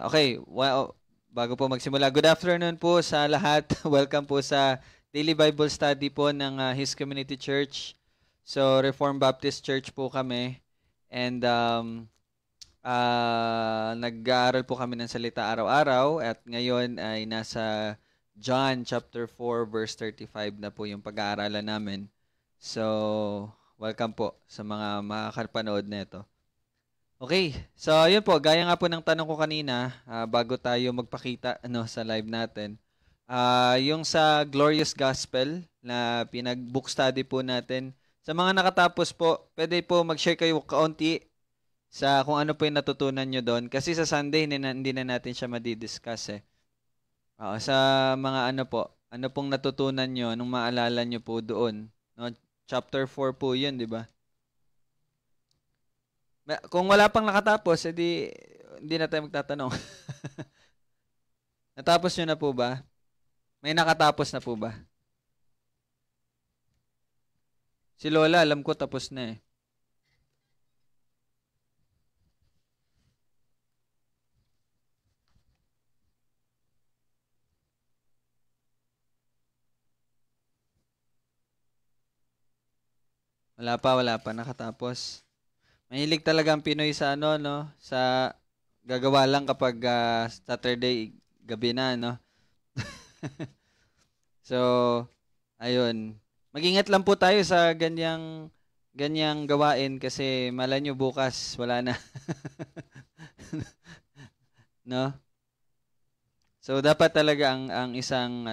Okay, wow, bago po magsimula, good afternoon po sa lahat. Welcome po sa Daily Bible Study po ng His Community Church. So, Reformed Baptist Church po kami. And nag-aaral po kami ng salita araw-araw. At ngayon ay nasa John chapter 4 verse 35 na po yung pag-aaralan namin. So, welcome po sa mga makakapanood nito. Okay, so yun po, gaya nga po ng tanong ko kanina, bago tayo magpakita sa live natin, yung sa Glorious Gospel na pinag-book study po natin, sa mga nakatapos po, pwede po mag-share kayo kaunti sa kung ano po yung natutunan nyo doon. Kasi sa Sunday, hindi na natin siya madidiscuss eh. Sa mga ano pong natutunan nyo, anong maalala nyo po doon? No? Chapter 4 po yun, di ba? Kung wala pang nakatapos, edi hindi na tayo magtatanong. Natapos nyo na po ba? May nakatapos na po ba? Si Lola, alam ko tapos na eh. Wala pa nakatapos. Mahilig talaga ang Pinoy sa no? Sa gagawa lang kapag Saturday gabi na, no? So, ayun. Mag-ingat lang po tayo sa ganyang gawain kasi malay nyo bukas wala na. No? So, dapat talaga ang isang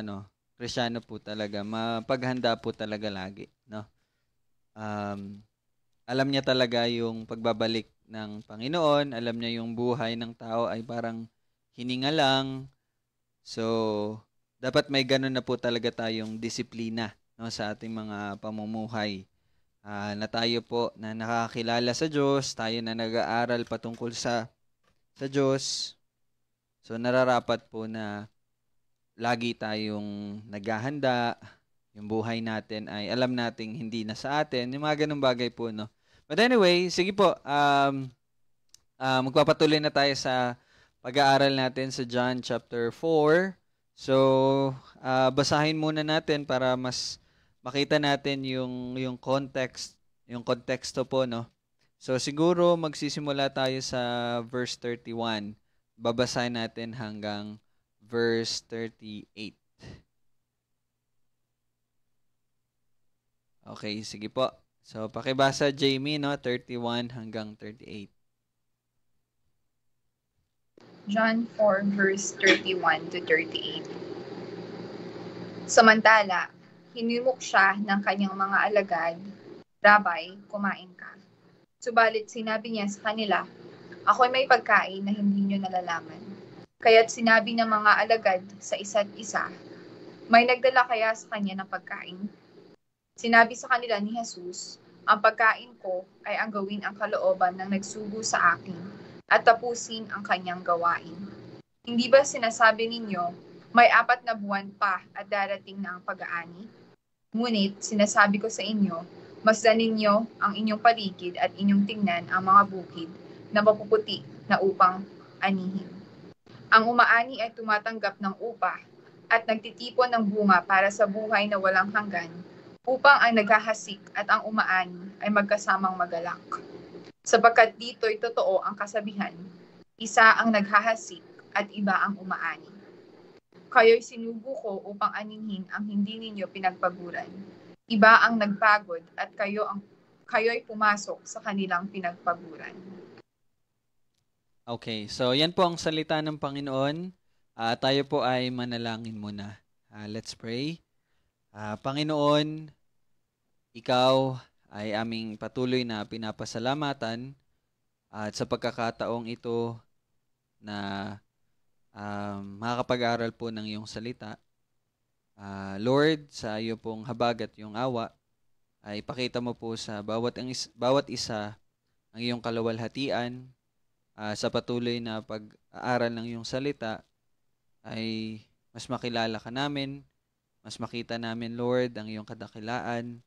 Kristiyano po talaga, mapaghanda po talaga lagi, no? Alam niya talaga yung pagbabalik ng Panginoon, alam niya yung buhay ng tao ay parang hininga lang. So, dapat may ganun na po talaga tayong disiplina, no, sa ating mga pamumuhay. Na tayo po na nakakilala sa Diyos, tayo na nag-aaral patungkol sa Diyos. So, nararapat po na lagi tayong naghahanda, yung buhay natin ay alam nating hindi na sa atin, yung mga ganung bagay po, no? But anyway, sige po, magpapatuloy na tayo sa pag-aaral natin sa John chapter 4. So, basahin muna natin para mas makita natin yung context, yung konteksto po, no? So, siguro magsisimula tayo sa verse 31. Babasahin natin hanggang verse 38. Okay, sige po. So, pakibasa Jamie, no? 31 hanggang 38. John 4 verse 31 to 38. Samantala, hinimok siya ng kanyang mga alagad, Rabay, kumain ka. Subalit sinabi niya sa kanila, ako'y may pagkain na hindi niyo nalalaman. Kaya't sinabi ng mga alagad sa isa't isa, may nagdala kaya sa kanya ng pagkain? Sinabi sa kanila ni Jesus, ang pagkain ko ay ang gawin ang kalooban ng nagsugo sa akin at tapusin ang kanyang gawain. Hindi ba sinasabi ninyo, may 4 na buwan pa at darating na ang pag-aani? Ngunit sinasabi ko sa inyo, masdan ninyo ang inyong paligid at inyong tingnan ang mga bukid na mapuputi na upang anihin. Ang umaani ay tumatanggap ng upa at nagtitipon ng bunga para sa buhay na walang hanggan, upang ang naghahasik at ang umaani ay magkasamang magalak. Sapagkat dito'y totoo ang kasabihan, isa ang naghahasik at iba ang umaani. Kayo'y sinugo ko upang anihin ang hindi ninyo pinagpaguran. Iba ang nagpagod at kayo'y pumasok sa kanilang pinagpaguran. Okay, so yan po ang salita ng Panginoon. Tayo po ay manalangin muna. Let's pray. Panginoon, ikaw ay aming patuloy na pinapasalamatan at sa pagkakataong ito na makakapag-aral po ng iyong salita. Lord, sa iyo pong habag at iyong awa, ay ipakita mo po sa bawat isa ang iyong kaluwalhatian. Sa patuloy na pag-aaral ng iyong salita, ay mas makilala ka namin, mas makita namin, Lord, ang iyong kadakilaan,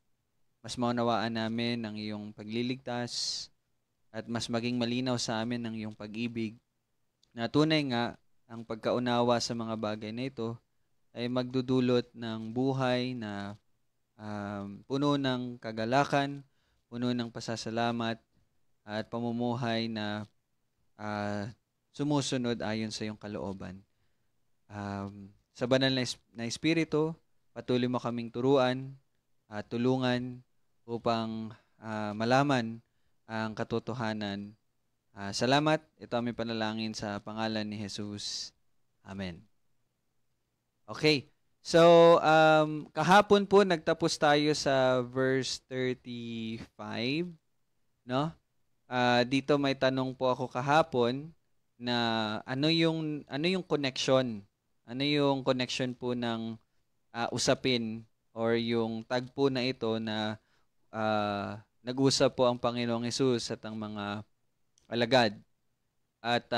mas maunawaan namin ang iyong pagliligtas, at mas maging malinaw sa amin ang iyong pag-ibig, na tunay nga ang pagkaunawa sa mga bagay na ito ay magdudulot ng buhay na puno ng kagalakan, puno ng pasasalamat, at pamumuhay na sumusunod ayon sa iyong kalooban. Sa banal na Espiritu, patuloy mo kaming turuan at tulungan upang malaman ang katotohanan. Salamat. Ito aming panalangin sa pangalan ni Jesus. Amen. Okay. So, kahapon po nagtapos tayo sa verse 35, no? Dito may tanong po ako kahapon na ano yung connection? Ano yung connection po ng usapin or yung tagpo na ito na nag-usap po ang Panginoong Hesus at ang mga alagad. At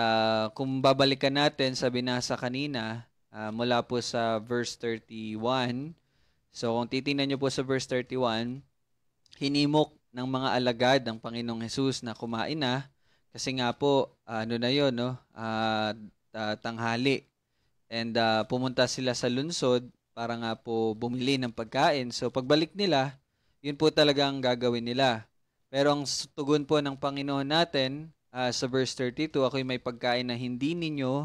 kung babalikan natin sa binasa kanina, mula po sa verse 31, so kung titingnan nyo po sa verse 31, hinimok ng mga alagad ng Panginoong Hesus na kumain na, kasi nga po, ano na yun, no? Tanghali. And pumunta sila sa lungsod para nga po bumili ng pagkain. So pagbalik nila, yun po talaga ang gagawin nila. Pero ang tugon po ng Panginoon natin, sa verse 32, ako'y may pagkain na hindi ninyo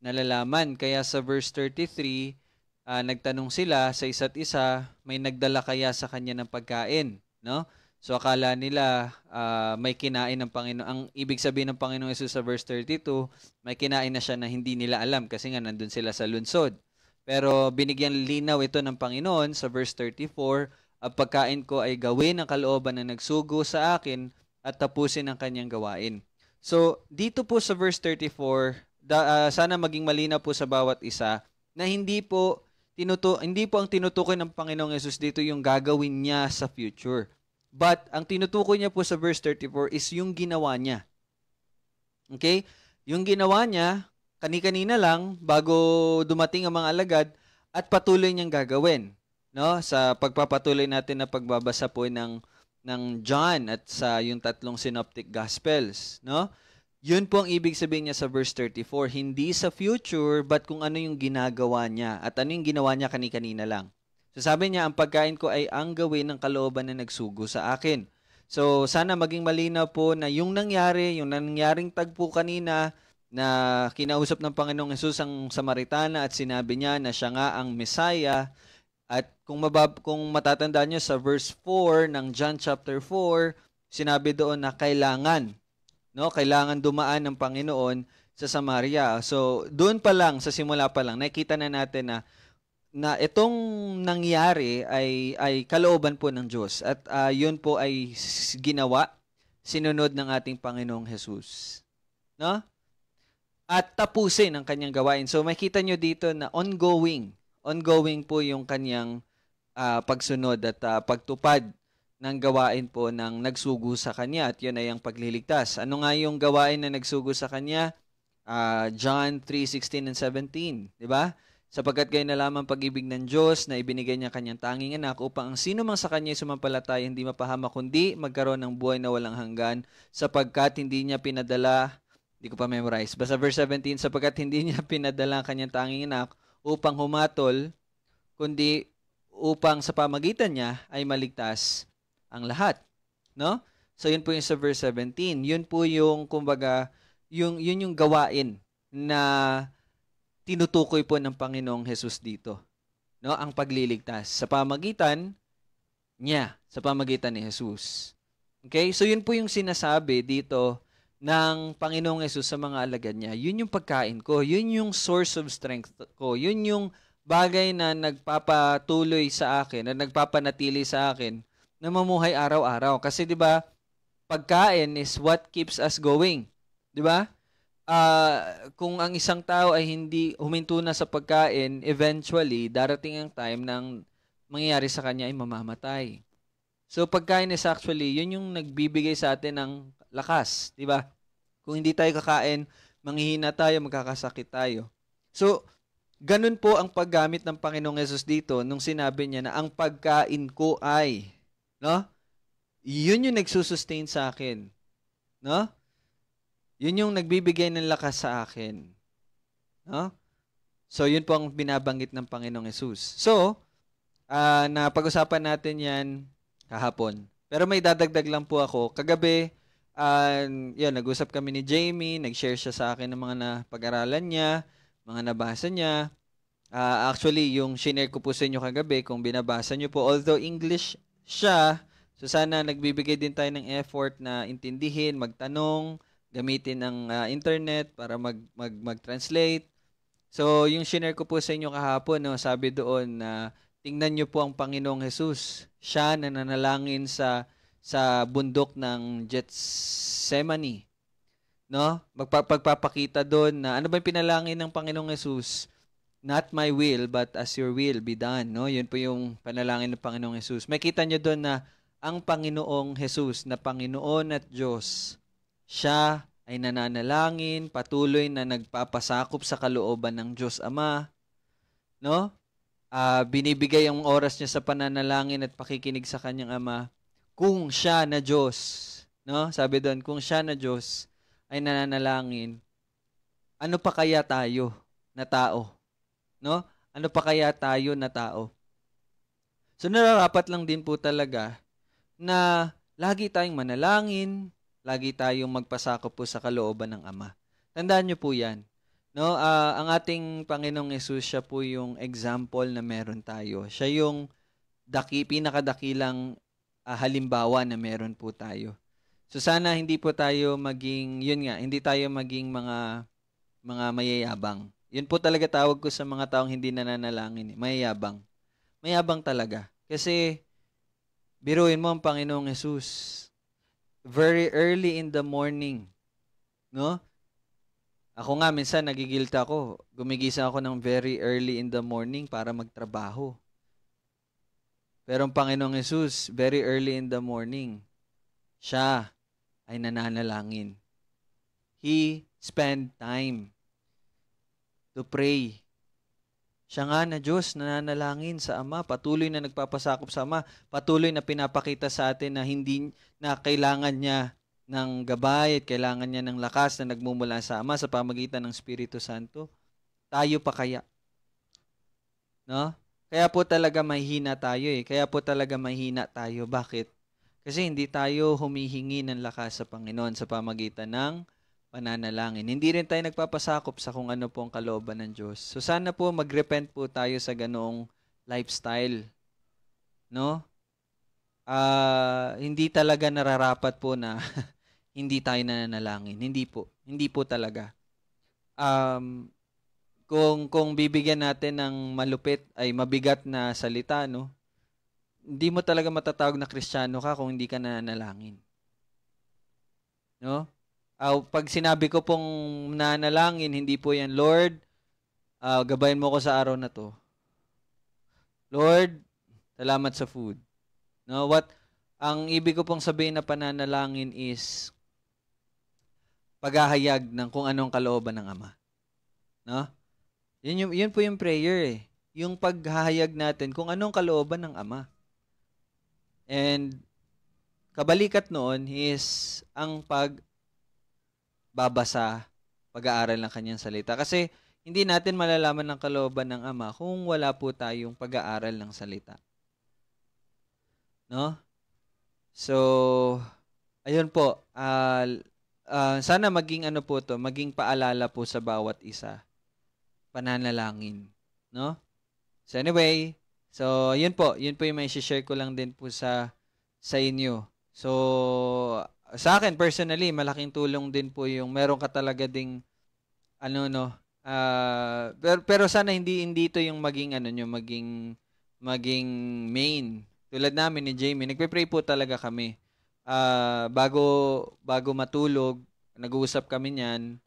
nalalaman. Kaya sa verse 33, nagtanong sila sa isa't isa, may nagdala kaya sa kanya ng pagkain, no? So akala nila may kinain ng Panginoon. Ang ibig sabihin ng Panginoong Hesus sa verse 32, may kinain na siya na hindi nila alam kasi nga nandun sila sa lungsod. Pero binigyan linaw ito ng Panginoon sa verse 34, ang pagkain ko ay gawin ang kalooban na nagsugo sa akin at tapusin ang kanyang gawain. So dito po sa verse 34, sana maging malinaw po sa bawat isa na hindi po ang tinutukoy ng Panginoong Hesus dito yung gagawin niya sa future. But ang tinutukoy niya po sa verse 34 is yung ginawa niya. Okay? Yung ginawa niya, kani-kanina lang, bago dumating ang mga alagad, at patuloy niyang gagawin. No? Sa pagpapatuloy natin na pagbabasa po ng John at sa yung tatlong synoptic gospels. No? Yun po ang ibig sabihin niya sa verse 34. Hindi sa future, but kung ano yung ginagawa niya. At ano yung ginawa niya kani-kanina lang. So sabi niya, ang pagkain ko ay ang gawin ng kalooban na nagsugo sa akin. So sana maging malinaw po na yung nangyaring tagpo kanina na kinausap ng Panginoong Hesus ang Samaritana at sinabi niya na siya nga ang Messiah. At kung matatandaan niyo sa verse 4 ng John chapter 4, sinabi doon na kailangan dumaan ng Panginoon sa Samaria. So doon pa lang, sa simula pa lang, nakita na natin na itong nangyari ay kalooban po ng Diyos. At yun po ay sinunod ng ating Panginoong Hesus. No? At tapusin ang kanyang gawain. So makita nyo dito na ongoing po yung kanyang pagsunod at pagtupad ng gawain po ng nagsugo sa kanya. At yun ay ang pagliligtas. Ano nga yung gawain na nagsugo sa kanya? John 3:16 and 17. Diba? Sapagkat kayo nalaman pag-ibig ng Diyos na ibinigay niya kanyang tanging anak upang ang sino mang sa kanya sumampalataya hindi mapahamak kundi magkaroon ng buhay na walang hanggan, sapagkat hindi niya pinadala, hindi ko pa memorize, basta verse 17, sapagkat hindi niya pinadala ang kanyang tanging anak upang humatol, kundi upang sa pamagitan niya ay maligtas ang lahat. No? So yun po yung sa verse 17. Yun po yung, kumbaga, yun yung gawain na tinutukoy po ng Panginoong Hesus dito. No? Ang pagliligtas sa pamagitan niya, sa pamagitan ni Hesus. Okay? So yun po yung sinasabi dito ng Panginoong Hesus sa mga alagad niya. Yun yung pagkain ko. Yun yung source of strength ko. Yun yung bagay na nagpapatuloy sa akin, na nagpapanatili sa akin, na mamuhay araw-araw. Kasi 'di ba, pagkain is what keeps us going. 'Di ba? Kung ang isang tao ay hindi huminto na sa pagkain, eventually, darating ang time nang mangyayari sa kanya ay mamamatay. So, pagkain is actually, yun yung nagbibigay sa atin ng lakas, di ba? Kung hindi tayo kakain, manghihina tayo, magkakasakit tayo. So, ganun po ang paggamit ng Panginoong Hesus dito nung sinabi niya na ang pagkain ko ay, no? Yun yung nagsusustain sa akin, no? Yun yung nagbibigay ng lakas sa akin. No? So, yun po ang binabanggit ng Panginoong Hesus. So, napag-usapan natin yan kahapon. Pero may dadagdag lang po ako. Kagabi, nag-usap kami ni Jamie, nag-share siya sa akin ng mga napag-aralan niya, mga nabasa niya. Actually, yung shinare ko po sa inyo kagabi, kung binabasa niyo po, although English siya, So sana nagbibigay din tayo ng effort na intindihin, magtanong, gamitin ang internet para mag-translate. So yung share ko po sa inyo kahapon, no, sabi doon na tingnan niyo po ang Panginoong Jesus. Siya na nanalangin sa bundok ng Gethsemane, no? Magpapakita doon na ano ba yung pinalangin ng Panginoong Jesus? Not my will, but as your will be done, no? Yun po yung panalangin ng Panginoong Jesus. Makita niyo doon na ang Panginoong Jesus na Panginoon at Diyos, siya ay nananalangin, patuloy na nagpapasakop sa kalooban ng Diyos Ama, no? Binibigay ang oras niya sa pananalangin at pakikinig sa kanyang Ama. Kung siya na Diyos, no? Sabi doon, kung siya na Diyos ay nananalangin, ano pa kaya tayo na tao? No? Ano pa kaya tayo na tao? So nararapat lang din po talaga na lagi tayong manalangin, lagi tayong magpasakop po sa kalooban ng Ama. Tandaan niyo po 'yan. No? Ang ating Panginoong Hesus, siya po yung example na meron tayo. Siya yung pinakadakilang halimbawa na meron po tayo. So sana hindi po tayo maging, hindi tayo maging mga mayayabang. Yun po talaga tawag ko sa mga taong hindi nananalangin. Mayayabang. Mayabang talaga. Kasi, biruin mo ang Panginoong Hesus. Very early in the morning. No? Ako nga, minsan nagigilta ako. Gumigising ako ng very early in the morning para magtrabaho. Pero ang Panginoong Hesus, very early in the morning, siya ay nananalangin. He spent time to pray. Siya nga na Diyos, nananalangin sa Ama, patuloy na nagpapasakop sa Ama, patuloy na pinapakita sa atin na kailangan niya ng gabay at kailangan niya ng lakas na nagmumula sa Ama sa pamagitan ng Espiritu Santo. Tayo pa kaya? No? Kaya po talaga mahihina tayo Kaya po talaga mahihina tayo. Bakit? Kasi hindi tayo humihingi ng lakas sa Panginoon sa pamagitan ng pananalangin. Hindi rin tayo nagpapasakop sa kung ano po ang kalooban ng Diyos. So sana po mag-repent po tayo sa ganoong lifestyle. No? Hindi talaga nararapat po na hindi tayo nananalangin. Hindi po. Hindi po talaga. Kung bibigyan natin ng mabigat na salita, no? Hindi mo talaga matatawag na Kristiyano ka kung hindi ka nananalangin. No? Pag sinabi ko pong nanalangin, hindi po yan, Lord, gabayan mo ko sa araw na to. Lord, salamat sa food. No, ang ibig ko pong sabihin na pananalangin is paghahayag ng kung anong kalooban ng Ama. No? Yun po yung prayer Yung paghahayag natin kung anong kalooban ng Ama. And kabalikat noon is ang babasa, pag-aaral ng kanyang salita. Kasi hindi natin malalaman ng kalooban ng Ama kung wala po tayong pag-aaral ng salita. No? So, ayun po. Sana maging maging paalala po sa bawat isa. Pananalangin. No? So anyway, yun po yung may share ko lang din po sa inyo. So, sa akin personally, malaking tulong din po yung meron ka talaga ding pero sana hindi ito yung maging main. Tulad namin ni Jamie, nagpe-pray po talaga kami. Bago matulog, nag-uusap kami niyan.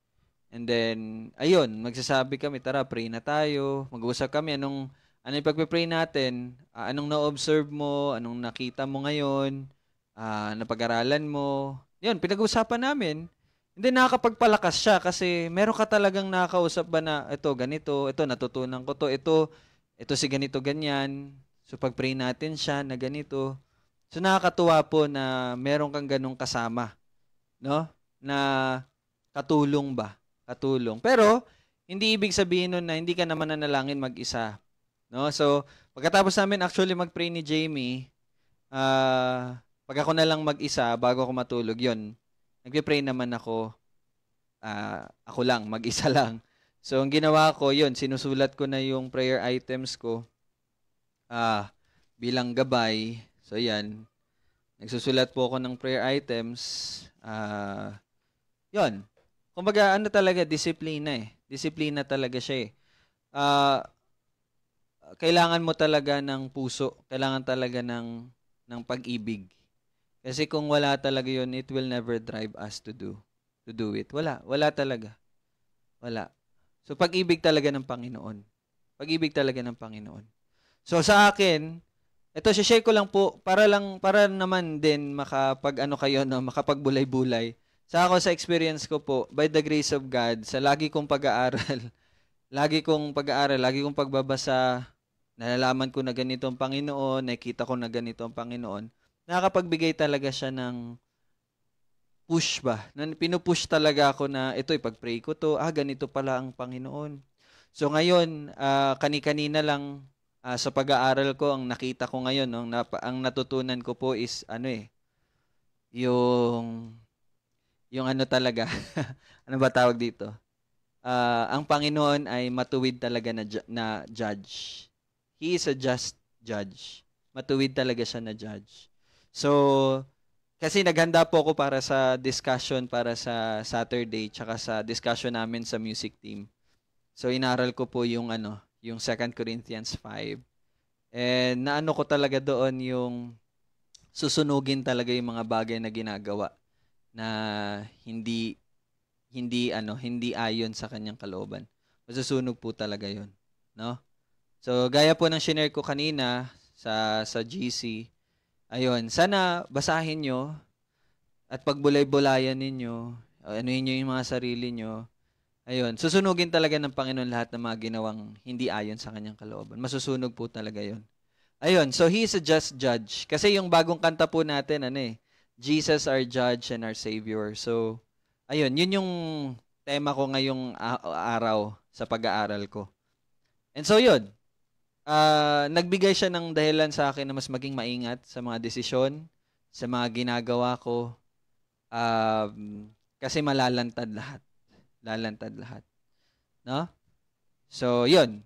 And then, ayun, magsasabi kami, tara, pray na tayo. Mag-uusap kami, ano yung pagpe-pray natin? Anong na-observe mo? Anong nakita mo ngayon? Napag-aralan mo? Yun, pinag-uusapan namin. Hindi, nakakapagpalakas siya kasi meron ka talagang nakakausap ba na ito, ganito, ito, natutunan ko to, ito si ganito, ganyan. So, pag-pray natin siya na ganito. So, nakakatuwa po na meron kang ganong kasama. No? Na katulong ba? Katulong. Pero, hindi ibig sabihin nun na hindi ka naman nanalangin mag-isa. No? So, pagkatapos namin actually mag-pray ni Jamie, pag ako na lang mag-isa, bago ako matulog, yun, nagpe-pray naman ako, ako lang, mag-isa lang. So, ang ginawa ko, yun, sinusulat ko na yung prayer items ko bilang gabay. So, yan. Nagsusulat po ako ng prayer items. Yun. Kumbaga, ano talaga, disiplina eh. Disiplina talaga siya eh. Ah, kailangan mo talaga ng puso. Kailangan talaga ng pag-ibig. Kasi kung wala talaga yun, it will never drive us to do it. Wala talaga. Wala. So, pag-ibig talaga ng Panginoon. Pag-ibig talaga ng Panginoon. So, sa akin, ito, share ko lang po, para naman din makapag-ano kayo, no, makapagbulay-bulay. Sa experience ko po, by the grace of God, sa lagi kong pag-aaral, lagi kong pagbabasa, nalalaman ko na ganito ang Panginoon, nakita ko na ganito ang Panginoon, nakakapagbigay talaga siya ng push ba? Pinupush talaga ako na ito, ipag-pray ko to, ganito pala ang Panginoon. So ngayon, kani-kanina lang sa pag-aaral ko, ang nakita ko ngayon, no, ang natutunan ko po is yung yung ano talaga, ano ba tawag dito? Ang Panginoon ay matuwid talaga na judge. He is a just judge. Matuwid talaga siya na judge. So, kasi naghanda po ako para sa discussion para sa Saturday tsaka sa discussion namin sa music team. So inaral ko po yung 2 Corinthians 5. And naano ko talaga doon yung susunugin talaga yung mga bagay na ginagawa na hindi ayon sa kanyang kalooban. Masusunog po talaga 'yon, no? So gaya po ng shinare ko kanina sa GC, ayun, sana basahin nyo at pagbulay-bulayan ninyo, anuhin nyo yung mga sarili nyo. Ayun, susunugin talaga ng Panginoon lahat ng mga ginawang hindi ayon sa kanyang kalooban. Masusunog po talaga yon. Ayun, so He is a just judge. Kasi yung bagong kanta po natin, Jesus our judge and our savior. So, ayun, yun yung tema ko ngayong araw sa pag-aaral ko. And so yun, nagbigay siya ng dahilan sa akin na mas maging maingat sa mga desisyon, sa mga ginagawa ko, kasi malalantad lahat. Lalantad lahat. No? So, yun.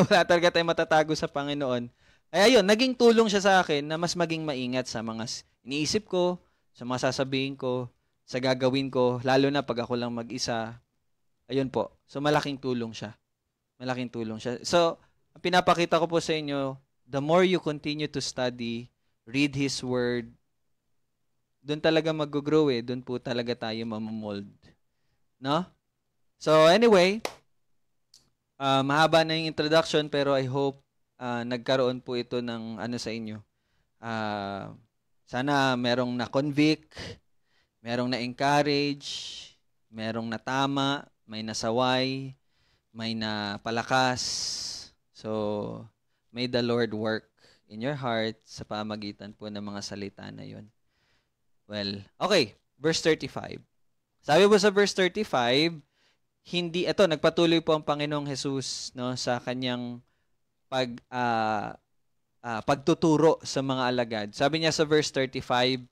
Wala talaga tayong matatago sa Panginoon. Ay, ayun, naging tulong siya sa akin na mas maging maingat sa mga iniisip ko, sa mga sasabihin ko, sa gagawin ko, lalo na pag ako lang mag-isa. Ayun po. So, malaking tulong siya. Malaking tulong siya. So, pinapakita ko po sa inyo, the more you continue to study, read His Word, doon talaga mag-grow doon po talaga tayo mamomold. No? So, anyway, mahaba na yung introduction pero I hope nagkaroon po ito ng ano sa inyo. Sana merong na-convict, merong na-encourage, merong natama, may nasaway, may napalakas. So, may the Lord work in your heart sa pamagitan po ng mga salita na yun. Well, okay, verse 35. Sabi po sa verse 35, nagpatuloy po ang Panginoong Jesus, no, sa kanyang pagtuturo sa mga alagad. Sabi niya sa verse 35,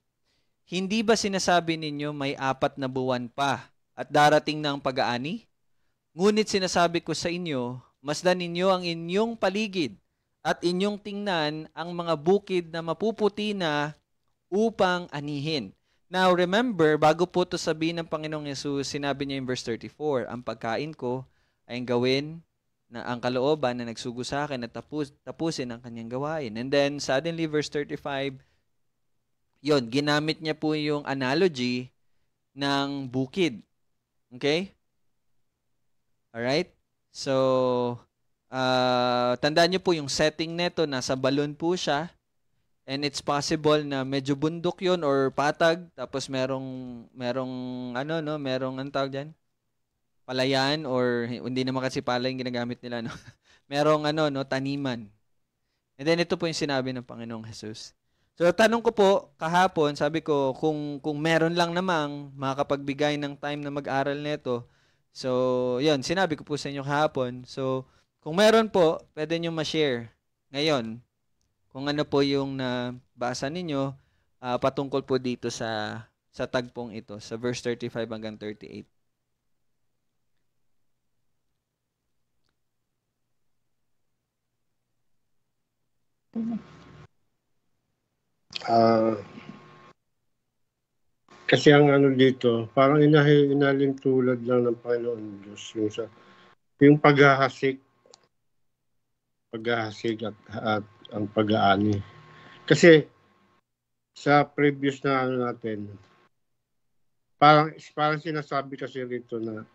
hindi ba sinasabi ninyo may 4 na buwan pa at darating na ang pag-aani? Ngunit sinasabi ko sa inyo, masdan ninyo ang inyong paligid at inyong tingnan ang mga bukid na mapuputi na upang anihin. Now, remember, bago po ito sabihin ng Panginoong Yesus, sinabi niya in verse 34, ang pagkain ko ay gawin na ang kalooban na nagsugo sa akin at tapusin ang kanyang gawain. And then, suddenly, verse 35, yon, ginamit niya po yung analogy ng bukid. Okay? Alright? So, tandaan niyo po yung setting neto, nasa balon po siya. And it's possible na medyo bundok yon or patag, tapos merong anong tawag diyan? Palayan or hindi naman kasi palay yung ginagamit nila, no. Merong taniman. And then ito po yung sinabi ng Panginoong Jesus. So tanong ko po kahapon, sabi ko kung meron lang namang makakapagbigay ng time na mag-aral nito. So, 'yun, sinabi ko po sa inyo kahapon. So, kung meron po, pwede niyo ma-share ngayon kung ano po yung nabasa ninyo patungkol po dito sa tagpong ito, sa verse 35 hanggang 38. Kasi ang ano dito, parang inalin tulad lang ng Panginoon Diyos yung paghahasik at ang pag-aani. Kasi sa previous na ano natin, parang sinasabi kasi rito na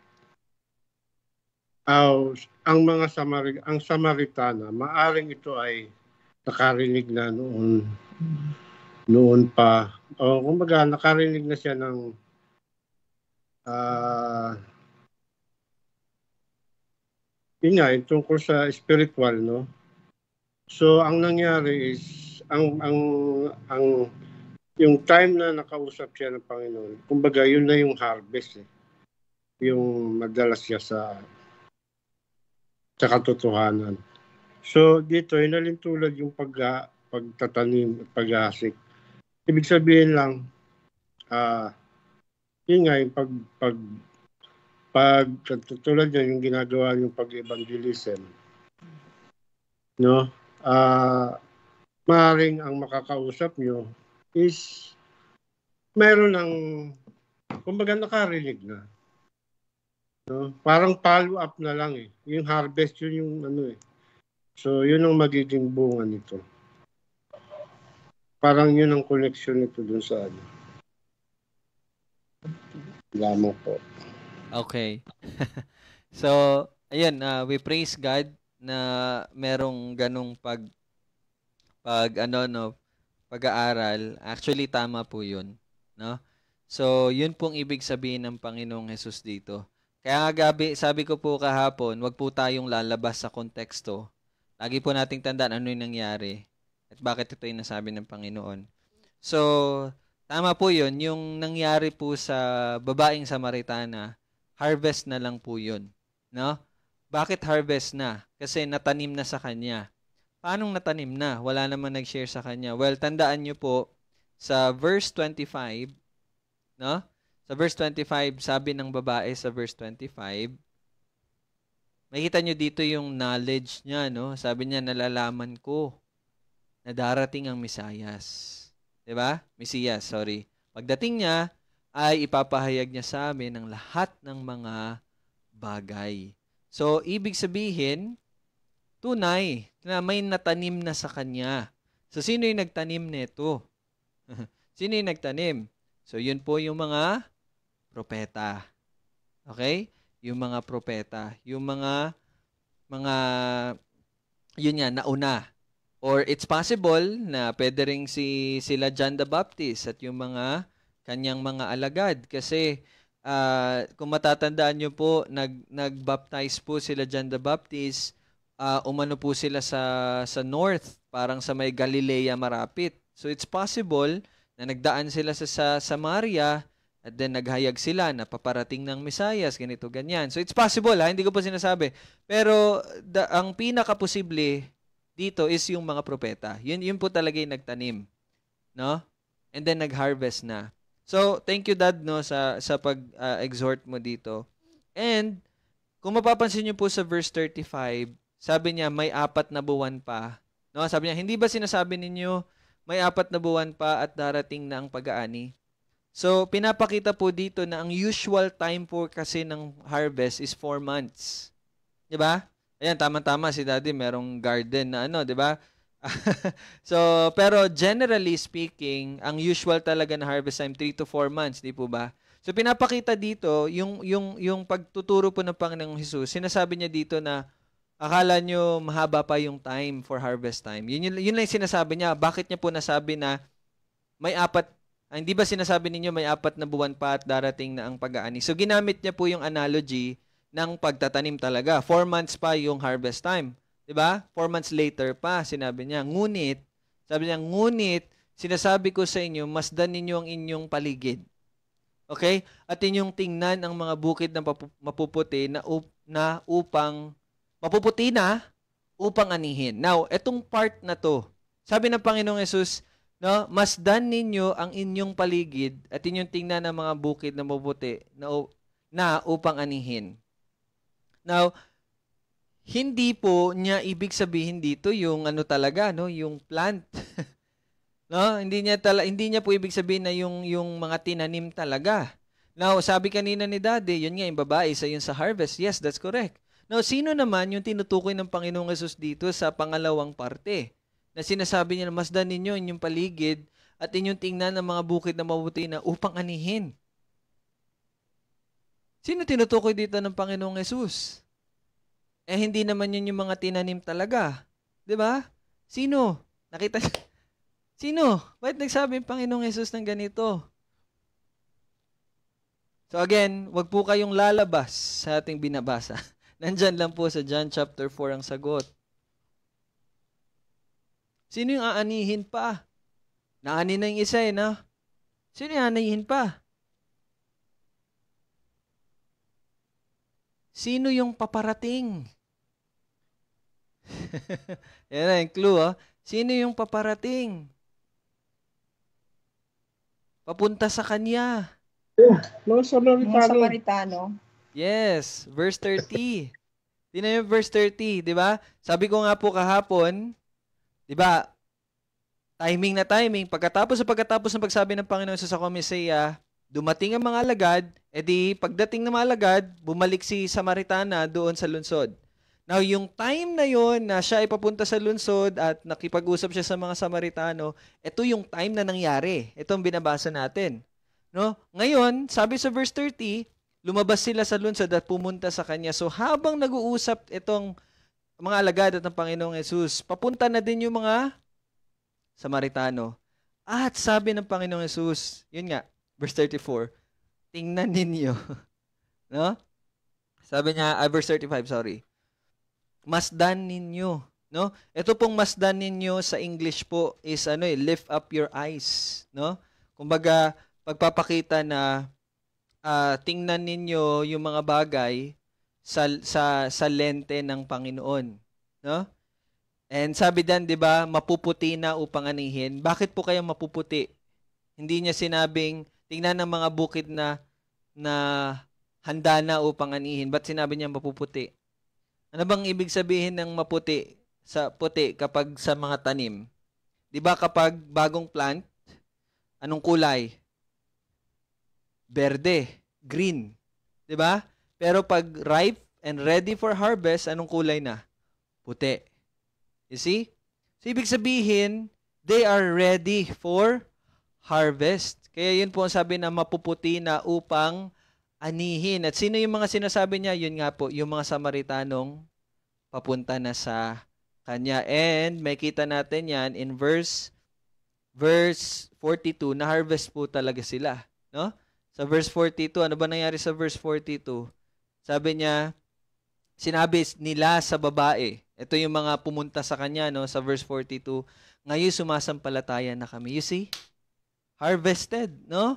ang Samaritana, maaring ito ay nakarinig na noon pa. O kumbaga nakarinig na siya ng yun nga, tungkol sa spiritual, no? So ang nangyari is ang yung time na nakausap siya ng Panginoon, kumbaga yun na yung harvest eh. Yung madalas siya sa katotohanan. So dito inalintulad yung pagtatanim at paghasik. Ibig sabihin lang yun nga yung tulad niya yung ginagawa yung pag-evangelism, no? Maaaring ang makakausap nyo is meron ng kumbaga nakarinig na, no? Parang follow up na lang eh. Yung harvest yun yung ano eh. So yun ang magiging bunga nito. Parang yun ang connection nito dun sa ano. Lamang po. Okay. So, ayun, we praise God na merong ganong pag-aaral. Actually, tama po yun, no? So, yun pong ibig sabihin ng Panginoong Hesus dito. Kaya nga sabi ko po kahapon, wag po tayong lalabas sa konteksto. Lagi po nating tandaan ano yung nangyari at bakit ito yung nasabi ng Panginoon. So, tama po yun. Yung nangyari po sa babaeng Samaritana, harvest na lang po yun. No? Bakit harvest na? Kasi natanim na sa kanya. Paanong natanim na? Wala naman nag-share sa kanya. Well, tandaan nyo po, sa verse 25, no? Sa verse 25, sabi ng babae sa verse 25, makita nyo dito yung knowledge niya, no? Sabi niya, nalalaman ko na darating ang Mesiyas. Diba? Mesiyas, sorry. Pagdating niya, ay ipapahayag niya sa amin ang lahat ng mga bagay. So, ibig sabihin, tunay na may natanim na sa kanya. So, sino yung nagtanim nito? Sino yung nagtanim? So, yun po yung mga propeta. Okay? Yung mga propeta. Yung mga yun yan, nauna. Or it's possible na pwede rin sila John the Baptist at yung mga kanyang mga alagad. Kasi kung matatandaan nyo po, nag-baptize po sila John the Baptist, umano po sila sa north, parang sa may Galilea marapit. So it's possible na nagdaan sila sa Samaria at then naghayag sila na paparating ng Mesiyas, ganito, ganyan. So it's possible, hindi ko po sinasabi. Pero ang pinaka-posible dito is yung mga propeta. Yun po talaga yung nagtanim. No? And then nag-harvest na. So, thank you Dad no sa pag-exhort mo dito. And kung mapapansin niyo po sa verse 35, sabi niya may 4 na buwan pa. No, sabi niya, hindi ba sinasabi ninyo may 4 na buwan pa at darating na ang pag-aani? So, pinapakita po dito na ang usual time po kasi ng harvest is 4 months. 'Di ba? Ayan, tama-tama si Daddy, merong garden na ano, 'di ba? So, pero generally speaking, ang usual talaga na harvest time 3 to 4 months, di po ba? So, pinapakita dito yung pagtuturo po ng Panginoong Hesus. Sinasabi niya dito na akala nyo mahaba pa yung time for harvest time. Yun lang yung sinasabi niya. Bakit niya po nasabi na may 4, hindi ba sinasabi ninyo may 4 na buwan pa at darating na ang pag-aani? So, ginamit niya po yung analogy ng pagtatanim talaga. 4 months pa yung harvest time. Diba? 4 months later pa, sinabi niya. Ngunit, sinasabi ko sa inyo, masdan ninyo ang inyong paligid. Okay? At inyong tingnan ang mga bukid na mapuputi mapuputi na upang anihin. Now, etong part na to, sabi ng Panginoong Hesus, no, masdan ninyo ang inyong paligid at inyong tingnan ang mga bukid na mapuputi na upang anihin. Now, hindi po niya ibig sabihin dito yung ano talaga, no, yung plant. No, hindi niya po ibig sabihin na yung mga tinanim talaga. Now, sabi kanina ni Daddy, yun nga yung babae sa yun sa harvest. Yes, that's correct. Now, sino naman yung tinutukoy ng Panginoong Hesus dito sa pangalawang parte? Na sinasabi niya na masdan ninyo inyong paligid at inyong tingnan ng mga bukid na mabuti na upang anihin. Sino tinutukoy dito ng Panginoong Hesus? Hindi naman yun yung mga tinanim talaga. 'Di ba? Sino? Nakita niyo? Sino? Bakit nagsabi ang Panginoong Hesus ng ganito? So again, wag po kayong lalabas sa ating binabasa. Nandyan lang po sa John chapter 4 ang sagot. Sino yung aanihin pa? Naani na yung isa na? Sino yung aanihin pa? Sino yung paparating? Yan na yung clue, Sino yung paparating? Papunta sa kanya. Mga Samaritano. Yes, verse 30. Tingnan yung verse 30, di ba? Sabi ko nga po kahapon, di ba? Timing na timing. Pagkatapos ng pagsabi ng Panginoon sa Komiseya, dumating ang mga alagad, edi pagdating ng mga alagad, bumalik si Samaritana doon sa lungsod. Now, yung time na yon na siya ay papunta sa lungsod at nakipag-usap siya sa mga Samaritano, ito yung time na nangyari. Ito ang binabasa natin. No? Ngayon, sabi sa verse 30, lumabas sila sa lungsod at pumunta sa kanya. So, habang nag-uusap itong mga alagad at ng Panginoong Hesus, papunta na din yung mga Samaritano. At sabi ng Panginoong Hesus, yun nga, verse 34, tingnan ninyo. No? Sabi niya, verse 35, sorry. Masdan ninyo. No? Ito pong masdan ninyo sa English po is lift up your eyes. No? Kumbaga, pagpapakita na tingnan ninyo yung mga bagay sa lente ng Panginoon. No? And sabi dan, 'di ba, mapuputi na upang anihin. Bakit po kaya mapuputi? Hindi niya sinabing tingnan ng mga bukid na handa na upang anihin. Ba't sinabi niya mapuputi? Ano bang ibig sabihin ng maputi sa puti kapag sa mga tanim? 'Di ba kapag bagong plant, anong kulay? Berde, green. 'Di ba? Pero pag ripe and ready for harvest, anong kulay na? Puti. You see? So, ibig sabihin, they are ready for harvest. Kaya yun po ang sabi na mapuputi na upang anihin. At sino yung mga sinasabi niya? Yun nga po, yung mga Samaritanong papunta na sa kanya. And may kita natin yan in verse 42, na harvest po talaga sila. No? Sa verse 42, ano ba nangyari sa verse 42? Sabi niya, sinabi nila sa babae, ito yung mga pumunta sa kanya, no, sa verse 42, ngayon sumasampalataya na kami. You see? Harvested, no?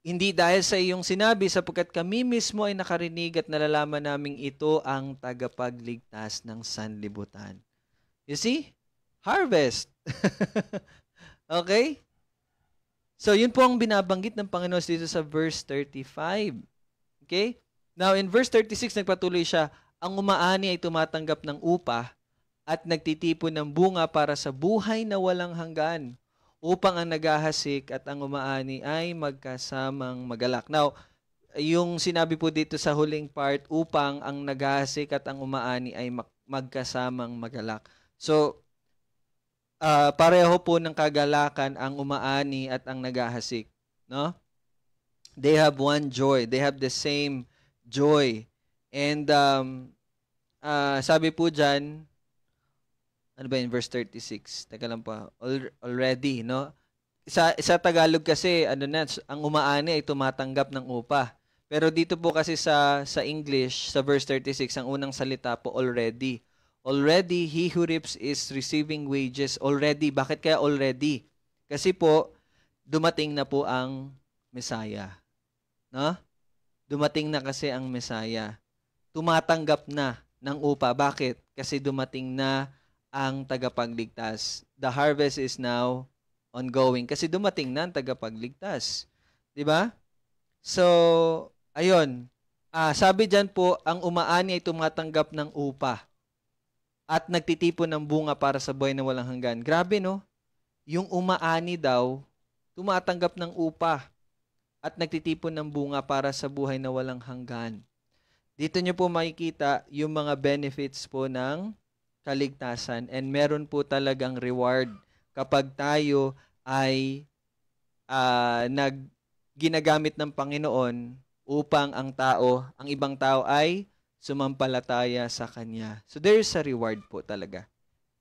Hindi dahil sa iyong sinabi, sapagkat kami mismo ay nakarinig at nalalaman naming ito ang tagapagligtas ng sanlibutan. You see? Harvest. Okay? So, yun po ang binabanggit ng Panginoon dito sa verse 35. Okay? Now, in verse 36, nagpatuloy siya, ang umaani ay tumatanggap ng upa at nagtitipon ng bunga para sa buhay na walang hanggan, upang ang naghahasik at ang umaani ay magkasamang magalak. Now, yung sinabi po dito sa huling part, upang ang naghahasik at ang umaani ay magkasamang magalak. So, pareho po ng kagalakan ang umaani at ang naghahasik. No? They have one joy. They have the same joy. And sabi po dyan, ano ba in verse 36? Teka lang pa. Already, no? Sa Tagalog kasi, ang umaani ay tumatanggap ng upa. Pero dito po kasi sa English, sa verse 36, ang unang salita po, already. Already, he who reaps is receiving wages already. Bakit kaya already? Kasi po, dumating na po ang Messiah. No? Dumating na kasi ang Messiah. Tumatanggap na ng upa. Bakit? Kasi dumating na ang tagapagligtas. The harvest is now ongoing. Kasi dumating na ang tagapagligtas. Diba? So, ayun. Sabi dyan po, ang umaani ay tumatanggap ng upa at nagtitipon ng bunga para sa buhay na walang hanggan. Grabe, no? yung umaani daw, tumatanggap ng upa at nagtitipon ng bunga para sa buhay na walang hanggan. Dito nyo po makikita yung mga benefits po ng kaligtasan, and meron po talagang reward kapag tayo ay ginagamit ng Panginoon upang ang ibang tao ay sumampalataya sa Kanya. So there is a reward po talaga.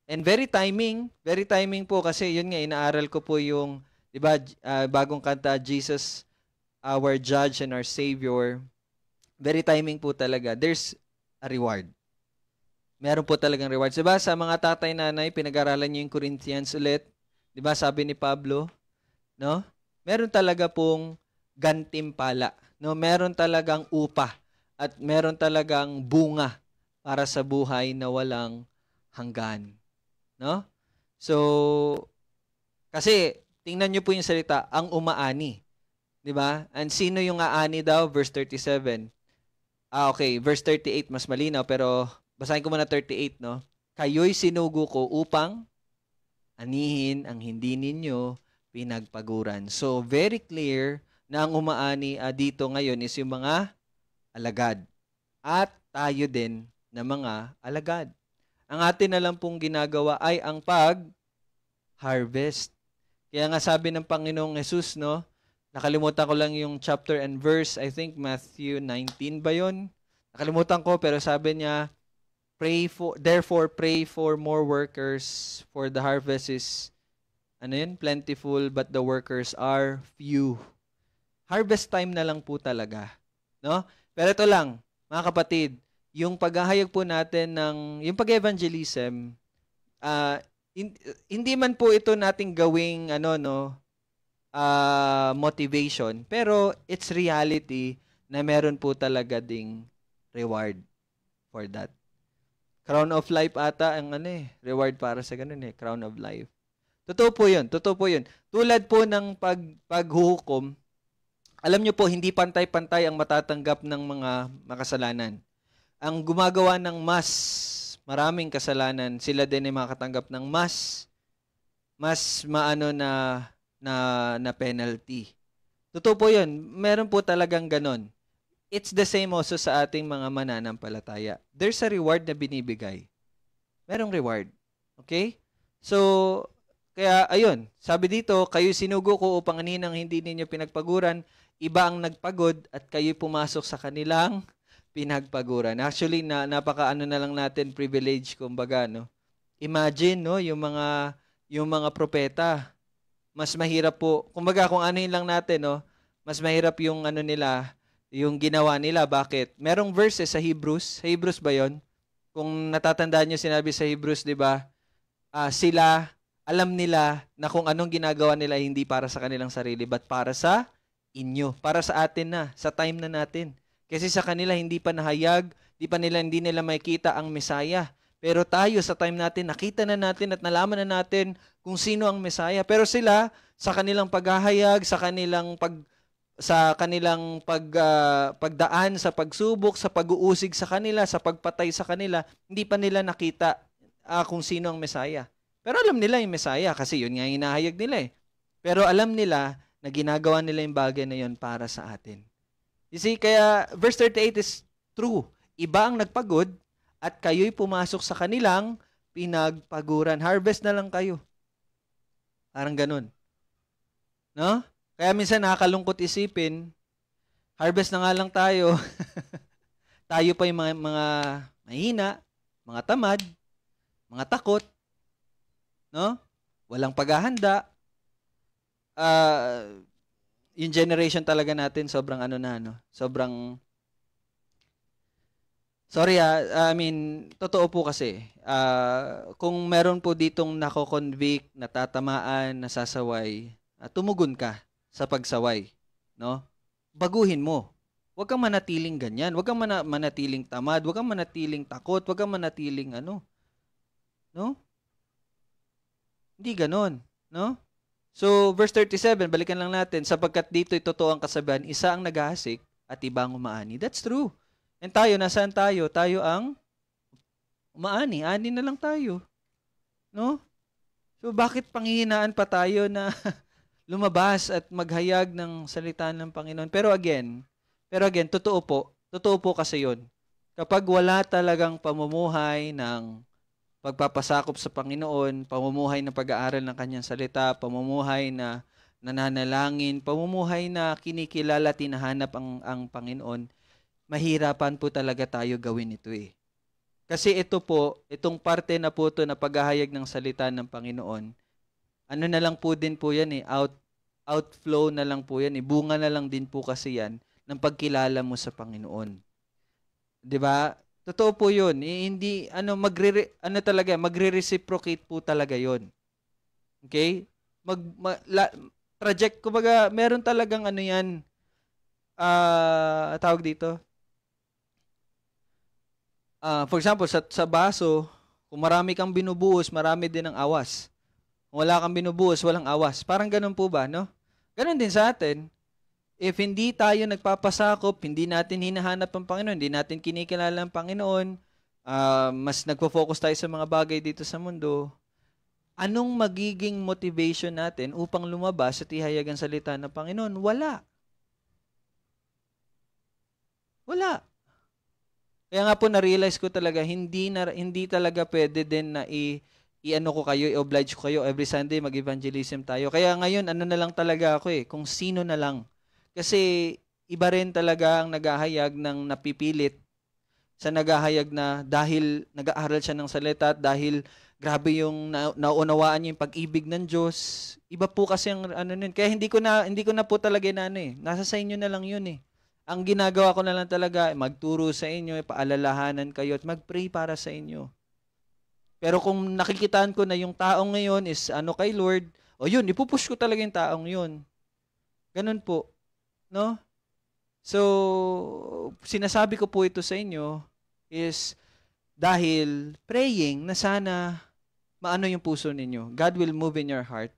And very timing po kasi yun nga, inaaral ko po yung, di ba, bagong kanta, Jesus, our Judge and our Savior. Very timing po talaga. There's a reward. Meron po talagang reward. Diba, sa mga tatay, nanay, pinag-aralan niyo yung Corinthians ulit. Diba, sabi ni Pablo, no? Meron talaga pong gantimpala, no? Meron talagang upa at meron talagang bunga para sa buhay na walang hanggan, no? So, kasi tingnan niyo po yung salita, ang umaani, 'di ba? And sino yung aani daw? Verse 37. Okay, verse 38 mas malinaw, pero basahin ko muna 38, no? Kayo'y sinugo ko upang anihin ang hindi ninyo pinagpaguran. So, very clear na ang umaani dito ngayon is yung mga alagad. At tayo din na mga alagad. Ang atin na lang pong ginagawa ay ang pag-harvest. Kaya nga sabi ng Panginoong Jesus, no? Nakalimutan ko lang yung chapter and verse. I think Matthew 19 ba yun? Nakalimutan ko, pero sabi niya, therefore pray for more workers, for the harvest is plentiful, but the workers are few. Harvest time na lang po talaga, no? Pero ito lang, mga kapatid, yung paghahayag po natin yung pag-evangelism, hindi man po ito nating gawing motivation, pero it's reality na meron po talaga ding reward for that. Crown of life ata ang reward para sa ganun crown of life. Totoo po 'yun. Tulad po ng paghuhukom, alam niyo po hindi pantay-pantay ang matatanggap ng mga makasalanan. Ang gumagawa ng mas maraming kasalanan, sila din ay makatanggap ng mas maano na penalty. Totoo po 'yun. Meron po talagang ganon. It's the same also sa ating mga mananampalataya. There's a reward na binibigay. Merong reward. Okay? So, kaya ayun, sabi dito, kayo sinugo ko upang anihin ang hindi ninyo pinagpaguran, iba ang nagpagod at kayo pumasok sa kanilang pinagpaguran. Actually, napaka na lang natin privilege kumbaga, no. Imagine, no, yung mga propeta. Mas mahirap po, kumbaga kung anuhin lang natin, no, mas mahirap yung nila, yung ginawa nila. Bakit? Merong verses sa Hebrews ba 'yon? Kung natatandaan niyo, sinabi sa Hebrews, 'di ba? Sila alam nila na kung anong ginagawa nila ay hindi para sa kanilang sarili, but para sa inyo, para sa atin na, sa time na natin. Kasi sa kanila hindi pa nahayag, hindi nila makita ang Mesaya. Pero tayo sa time natin, nakita na natin at nalaman na natin kung sino ang Mesaya. Pero sila, sa kanilang paghahayag, sa kanilang pagdaan sa pagsubok, sa pag-uusig sa kanila, sa pagpatay sa kanila, hindi pa nila nakita kung sino ang Mesaya. Pero alam nila yung Mesaya kasi yun nga yung hinahayag nila eh. Pero alam nila na ginagawa nila yung bagay na yun para sa atin. You see, kaya verse 38 is true. Iba ang nagpagod at kayo'y pumasok sa kanilang pinagpaguran. Harvest na lang kayo. Parang ganun. No? Kaya minsan nakakalungkot isipin, harvest na nga lang tayo. Tayo pa yung mga mahina, mga tamad, mga takot, no? Walang paghahanda. Yung generation talaga natin sobrang sobrang sorry I mean, totoo po kasi. Kung meron po ditong nako-convict, natatamaan, nasasaway, tumugon ka sa pagsaway, no? Baguhin mo. Huwag kang manatiling ganyan. Huwag kang manatiling tamad. Huwag kang manatiling takot. Huwag kang manatiling no? Hindi ganon, no? So, verse 37, balikan lang natin, sapagkat dito'y totoo ang kasabihan, isa ang naghahasik at ibang umaani. That's true. And tayo, nasaan tayo? Tayo ang umaani. Ani na lang tayo. No? So bakit panghihinaan pa tayo na lumabas at maghayag ng salita ng Panginoon? Pero again, totoo po kasi 'yon. Kapag wala talagang pamumuhay ng pagpapasakop sa Panginoon, pamumuhay ng pag-aaral ng kanyang salita, pamumuhay na nananalangin, pamumuhay na kinikilala at hinahanap ang Panginoon, mahirapan po talaga tayo gawin ito eh. Kasi ito po, itong parte na po ito na paghahayag ng salita ng Panginoon, ano na lang po din po yan eh, outflow na lang po yan eh, bunga na lang din po kasi yan ng pagkilala mo sa Panginoon. 'Di ba? Totoo po 'yun. Hindi magre-reciprocate po talaga 'yon. Okay? Project kumbaga, meron talagang ano 'yan. Tawag dito. For example, sa baso, kung marami kang binubuhos, marami din ang awas. Kung wala kang binubuhos, walang awas. Parang ganun po ba, no? Ganun din sa atin. If hindi tayo nagpapasakop, hindi natin hinahanap ang Panginoon, hindi natin kinikilala ang Panginoon, mas nagpo-focus tayo sa mga bagay dito sa mundo, anong magiging motivation natin upang lumabas at ihayag ang salita ng Panginoon? Wala. Wala. Kaya nga po na-realize ko talaga, hindi talaga pwede din na i-oblige ko kayo every Sunday mag-evangelism tayo. Kaya ngayon, ano na lang talaga ako kung sino na lang. Kasi iba rin talaga ang naghahayag ng napipilit sa naghahayag na dahil nag-aaral siya ng salita at dahil grabe yung naunawaan niya yung pag-ibig ng Diyos. Iba po kasi ang ano nun. Kaya hindi ko na po talaga nasa sa inyo na lang yun eh. Ang ginagawa ko na lang talaga, magturo sa inyo, paalalahanan kayo at mag-pray para sa inyo. Pero kung nakikitaan ko na yung taong ngayon is kay Lord, yun, ipupush ko talaga yung taong yun. Ganun po. No? So, sinasabi ko po ito sa inyo is dahil praying na sana maano yung puso ninyo. God will move in your heart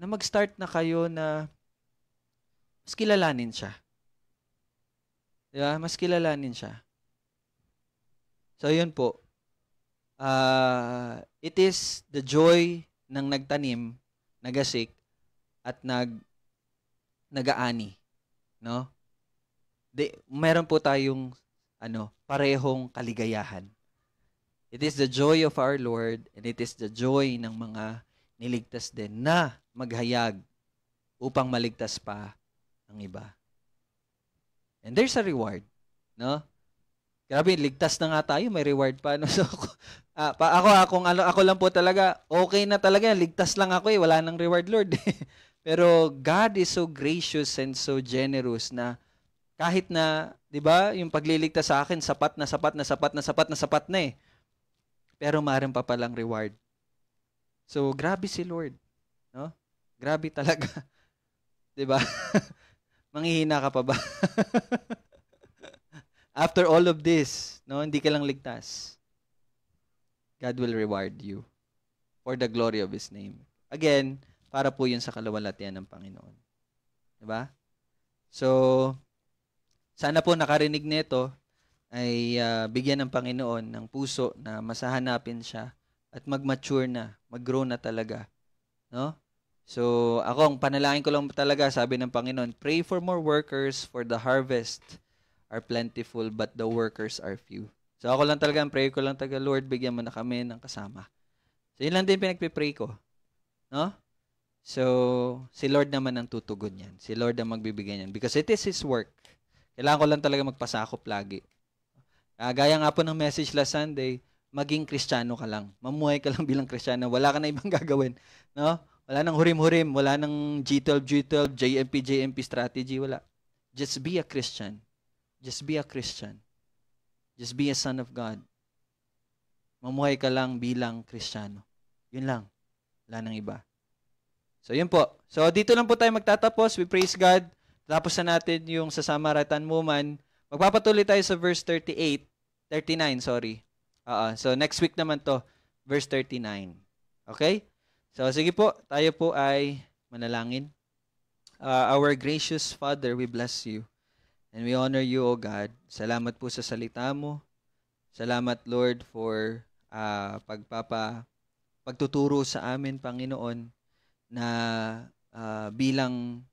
na mag-start na kayo na mas kilalanin siya. Diba? Mas kilalanin siya. So, yun po. It is the joy ng nagtanim, nagasik, at nag-aani. No? Meron po tayong parehong kaligayahan. It is the joy of our Lord and it is the joy ng mga niligtas din na maghayag upang maligtas pa ang iba. And there's a reward, no? Grabe, ligtas na nga tayo, may reward pa, no? So ako lang po talaga, okay na talaga, ligtas lang ako wala nang reward, Lord. Pero God is so gracious and so generous na kahit na, 'di ba, yung pagliligtas sa akin sapat na eh. Pero mayroon pa palang reward. So grabe si Lord, no? Grabe talaga. 'Di ba? Manghihina ka pa ba? After all of this, no, hindi ka lang ligtas. God will reward you for the glory of His name. Again, para po yun sa kaluwalhatian ng Panginoon. Diba? So, sana po nakarinig nito ay bigyan ng Panginoon ng puso na masahanapin siya at mag-mature na, mag-grow na talaga. No? So, ang panalangin ko lang talaga, sabi ng Panginoon, pray for more workers, for the harvest are plentiful, but the workers are few. So, ako lang talaga, pray ko lang talaga, Lord, bigyan mo na kami ng kasama. So, yun lang din pinagpipray ko. No? So, si Lord naman ang tutugon yan. Si Lord ang magbibigay yan. Because it is His work. Kailangan ko lang talaga magpasakop lagi. Gaya nga po ng message last Sunday, maging Kristiyano ka lang. Mamuhay ka lang bilang Kristiyano. Wala ka na ibang gagawin. No? Wala nang hurim-hurim. Wala nang G12, JMP strategy. Wala. Just be a Christian. Just be a Christian. Just be a son of God. Mamuhay ka lang bilang Kristiyano. Yun lang. Wala nang iba. So, yun po. So, dito lang po tayo magtatapos. We praise God. Tapos na natin yung sa Samaritan woman. Magpapatuloy tayo sa verse 39. So, next week naman to, verse 39. Okay? So, sige po. Tayo po ay manalangin. Our gracious Father, we bless you. And we honor you, O God. Salamat po sa salita mo. Salamat, Lord, for pagtuturo sa amin, Panginoon, na bilang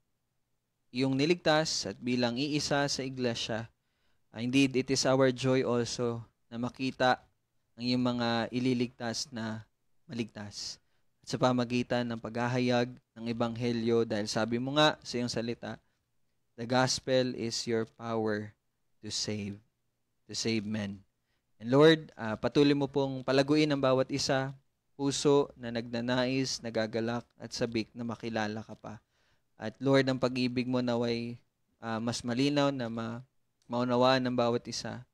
iyong niligtas at bilang iisa sa iglesia, indeed, it is our joy also na makita ang iyong mga ililigtas na maligtas. At sa pamagitan ng paghahayag ng Ebanghelyo, dahil sabi mo nga sa iyong salita, the gospel is your power to save men. And Lord, patuloy mo pong palaguin ang bawat isa, puso na nagnanais, nagagalak at sabik na makilala ka pa. At Lord, ang pag-ibig mo naway mas malinaw na maunawaan ng bawat isa.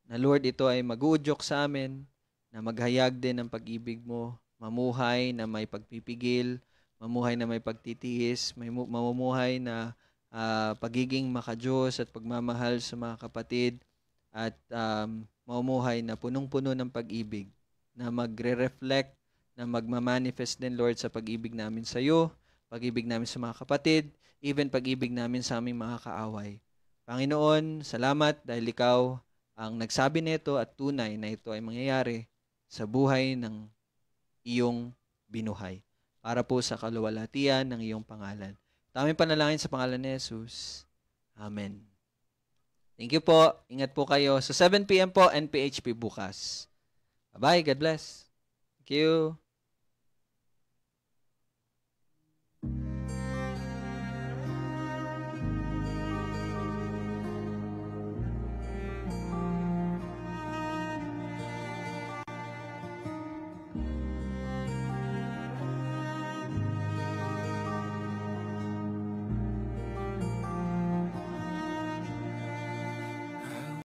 Na Lord, ito ay mag-uudyok sa amin, na maghayag din ng pag-ibig mo, mamuhay na may pagpipigil, mamuhay na may pagtitiis, mamumuhay na pagiging makadiyos at pagmamahal sa mga kapatid, at mamumuhay na punong-puno ng pag-ibig, na magre-reflect, na magmamanifest din, Lord, sa pag-ibig namin sa iyo, pag-ibig namin sa mga kapatid, even pag-ibig namin sa aming mga kaaway. Panginoon, salamat dahil ikaw ang nagsabi nito at tunay na ito ay mangyayari sa buhay ng iyong binuhay. Para po sa kaluwalhatian ng iyong pangalan. Aming panalangin sa pangalan ni Jesus. Amen. Thank you po. Ingat po kayo. So 7 p.m. po, NPHP bukas. Bye-bye. God bless. Thank you.